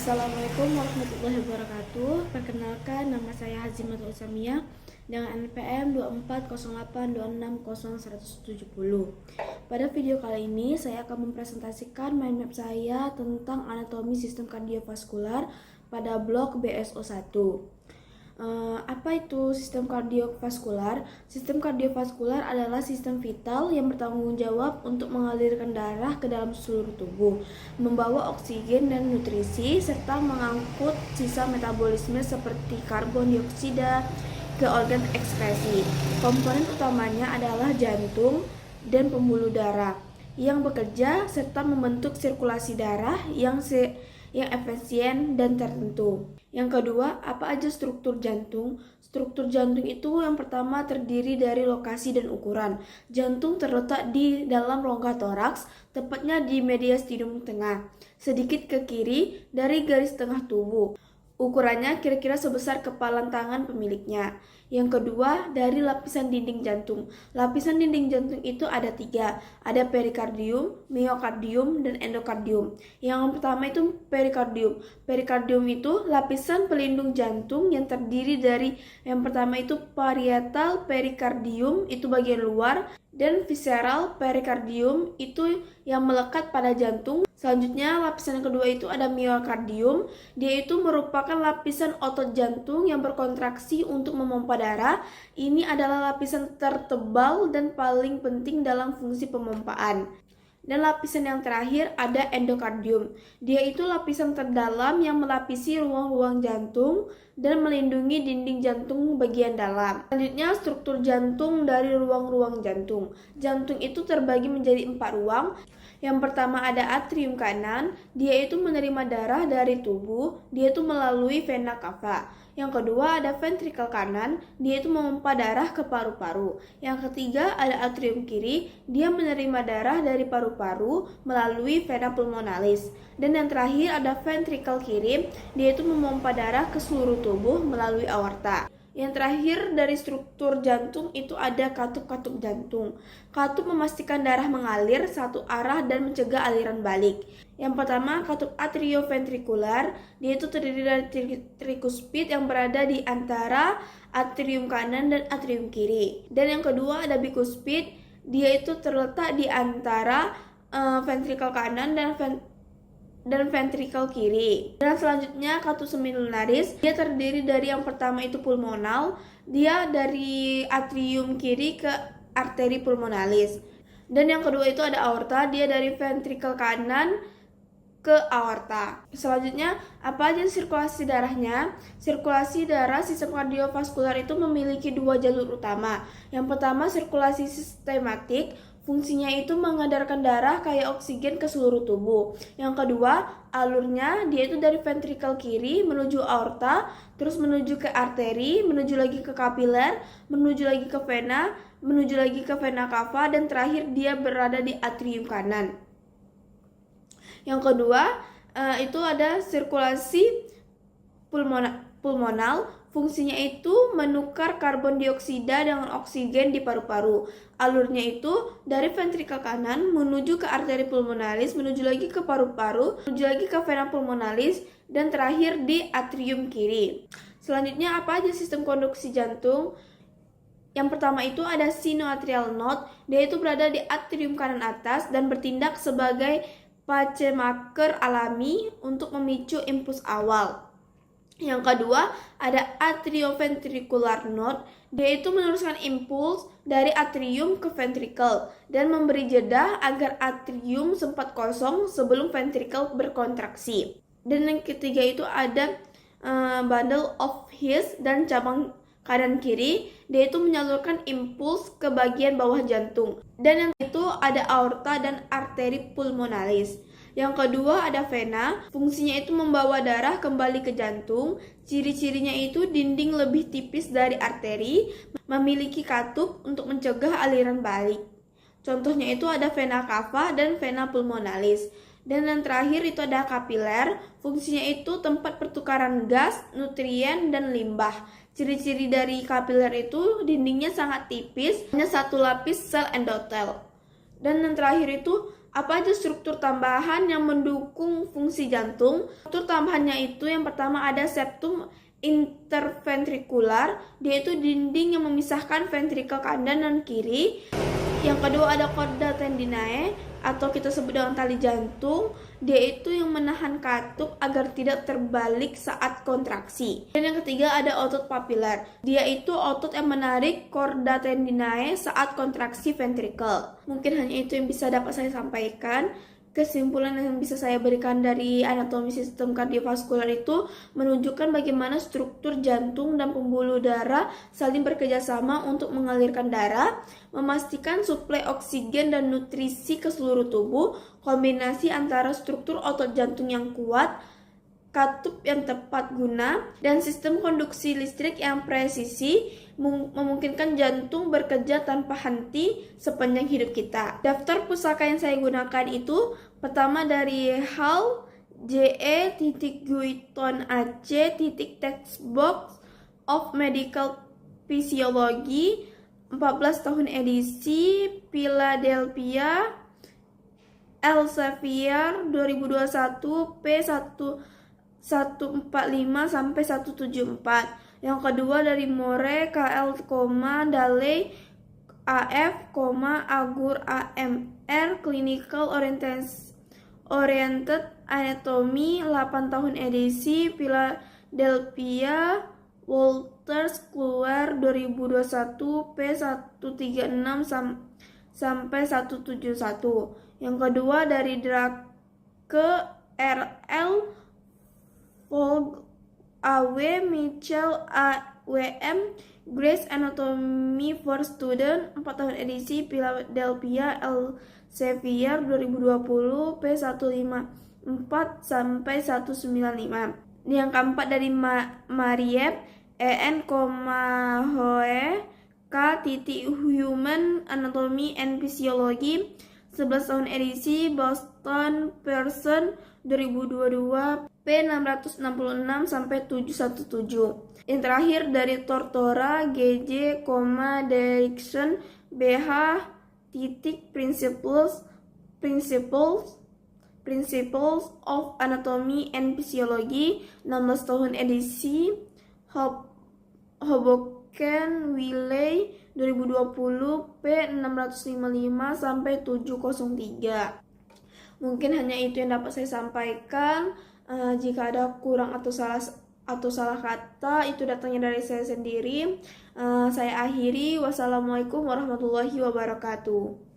Assalamualaikum warahmatullahi wabarakatuh. Perkenalkan, nama saya Hazimatul Usamiyah dengan NPM 2408260170. Pada video kali ini saya akan mempresentasikan mind map saya tentang anatomi sistem kardiovaskular pada blok BSO1. Apa itu sistem kardiovaskular? Sistem kardiovaskular adalah sistem vital yang bertanggung jawab untuk mengalirkan darah ke dalam seluruh tubuh, membawa oksigen dan nutrisi, serta mengangkut sisa metabolisme seperti karbon dioksida ke organ ekskresi. Komponen utamanya adalah jantung dan pembuluh darah yang bekerja serta membentuk sirkulasi darah yang efisien dan tertentu. Yang kedua, apa aja struktur jantung? Struktur jantung itu yang pertama terdiri dari lokasi dan ukuran. Jantung terletak di dalam rongga toraks, tepatnya di mediastinum tengah, sedikit ke kiri dari garis tengah tubuh. Ukurannya kira-kira sebesar kepalan tangan pemiliknya. Yang kedua, dari lapisan dinding jantung. Lapisan dinding jantung itu ada 3. Ada perikardium, miokardium, dan endokardium. Yang pertama itu perikardium. Perikardium itu lapisan pelindung jantung yang terdiri dari yang pertama itu parietal perikardium, itu bagian luar, dan visceral perikardium itu yang melekat pada jantung. Selanjutnya, lapisan yang kedua itu ada miokardium. Dia itu merupakan lapisan otot jantung yang berkontraksi untuk memompa darah. Ini adalah lapisan tertebal dan paling penting dalam fungsi pemompaan. Dan lapisan yang terakhir ada endokardium. Dia itu lapisan terdalam yang melapisi ruang-ruang jantung dan melindungi dinding jantung bagian dalam. Selanjutnya, struktur jantung dari ruang-ruang jantung. Jantung itu terbagi menjadi 4 ruang. Yang pertama ada atrium kanan, dia itu menerima darah dari tubuh, dia itu melalui vena cava. Yang kedua ada ventrikel kanan, dia itu memompa darah ke paru-paru. Yang ketiga ada atrium kiri, dia menerima darah dari paru-paru melalui vena pulmonalis. Dan yang terakhir ada ventrikel kiri, dia itu memompa darah ke seluruh tubuh melalui aorta. Yang terakhir dari struktur jantung itu ada katup-katup jantung. Katup memastikan darah mengalir satu arah dan mencegah aliran balik. Yang pertama katup atrioventrikular, dia itu terdiri dari trikuspid yang berada di antara atrium kanan dan atrium kiri. Dan yang kedua ada bikuspid, dia itu terletak di antara ventrikel kanan dan ventrikel kiri. Dan selanjutnya katup semilunaris, dia terdiri dari yang pertama itu pulmonal, dia dari atrium kiri ke arteri pulmonalis. Dan yang kedua itu ada aorta, dia dari ventrikel kanan ke aorta. Selanjutnya, apa aja sirkulasi darahnya? Sirkulasi darah sistem kardiovaskular itu memiliki 2 jalur utama. Yang pertama sirkulasi sistematik, fungsinya itu mengedarkan darah kayak oksigen ke seluruh tubuh. Yang kedua, alurnya dia itu dari ventrikel kiri menuju aorta, terus menuju ke arteri, menuju lagi ke kapiler, menuju lagi ke vena, menuju lagi ke vena cava, dan terakhir dia berada di atrium kanan. Yang kedua, itu ada sirkulasi pulmonal. Fungsinya itu menukar karbon dioksida dengan oksigen di paru-paru. Alurnya itu dari ventrikel kanan menuju ke arteri pulmonalis, menuju lagi ke paru-paru, menuju lagi ke vena pulmonalis, dan terakhir di atrium kiri. Selanjutnya apa aja sistem konduksi jantung? Yang pertama itu ada sinoatrial node, dia itu berada di atrium kanan atas dan bertindak sebagai pacemaker alami untuk memicu impuls awal. Yang kedua ada atrioventricular node, dia itu meneruskan impuls dari atrium ke ventrikel dan memberi jeda agar atrium sempat kosong sebelum ventrikel berkontraksi. Dan yang ketiga itu ada bundle of His dan cabang kanan kiri, dia itu menyalurkan impuls ke bagian bawah jantung. Dan yang itu ada aorta dan arteri pulmonalis. Yang kedua ada vena, fungsinya itu membawa darah kembali ke jantung. Ciri-cirinya itu dinding lebih tipis dari arteri, memiliki katup untuk mencegah aliran balik. Contohnya itu ada vena cava dan vena pulmonalis. Dan yang terakhir itu ada kapiler, fungsinya itu tempat pertukaran gas, nutrien, dan limbah. Ciri-ciri dari kapiler itu dindingnya sangat tipis, hanya satu lapis sel endotel. Dan yang terakhir itu Apa aja struktur tambahan yang mendukung fungsi jantung? Struktur tambahannya itu yang pertama ada septum interventrikular, dia itu dinding yang memisahkan ventrikel kanan dan kiri. Yang kedua ada chorda tendinae atau kita sebut dengan tali jantung, dia itu yang menahan katup agar tidak terbalik saat kontraksi. Dan yang ketiga ada otot papilar, dia itu otot yang menarik chorda tendinae saat kontraksi ventrikel. Mungkin hanya itu yang bisa dapat saya sampaikan. Kesimpulan yang bisa saya berikan dari anatomi sistem kardiovaskular itu menunjukkan bagaimana struktur jantung dan pembuluh darah saling bekerjasama untuk mengalirkan darah, memastikan suplai oksigen dan nutrisi ke seluruh tubuh, kombinasi antara struktur otot jantung yang kuat, katup yang tepat guna, dan sistem konduksi listrik yang presisi memungkinkan jantung bekerja tanpa henti sepanjang hidup kita. Daftar pusaka yang saya gunakan itu pertama dari Hal JE.Guiton AC Textbook of Medical Physiology 14 tahun edisi Philadelphia Elsevier 2021 P145 sampai 174. Yang kedua dari More KL, Daley AF, Agur AMR Clinical Oriented Anatomy 8 tahun edisi Philadelphia Walters keluar 2021 P136 sampai 171. Yang kedua dari Drake RL Vogue AW Mitchell AWM Grace Anatomy for Student 4 tahun edisi Philadelphia Elsevier 2020 P154 sampai 195. Yang keempat dari Mariep EN, Hoe K. Human Anatomy and Physiology 11 tahun edisi Boston Person 2022 P666 sampai 717. Yang terakhir dari Tortora GJ, Derrickson BH Principles of Anatomy and Physiology 16 tahun edisi Hoboken Wiley 2020 P655 sampai 703. Mungkin hanya itu yang dapat saya sampaikan. Jika ada kurang atau salah kata, itu datangnya dari saya sendiri. Saya akhiri. Wassalamualaikum warahmatullahi wabarakatuh.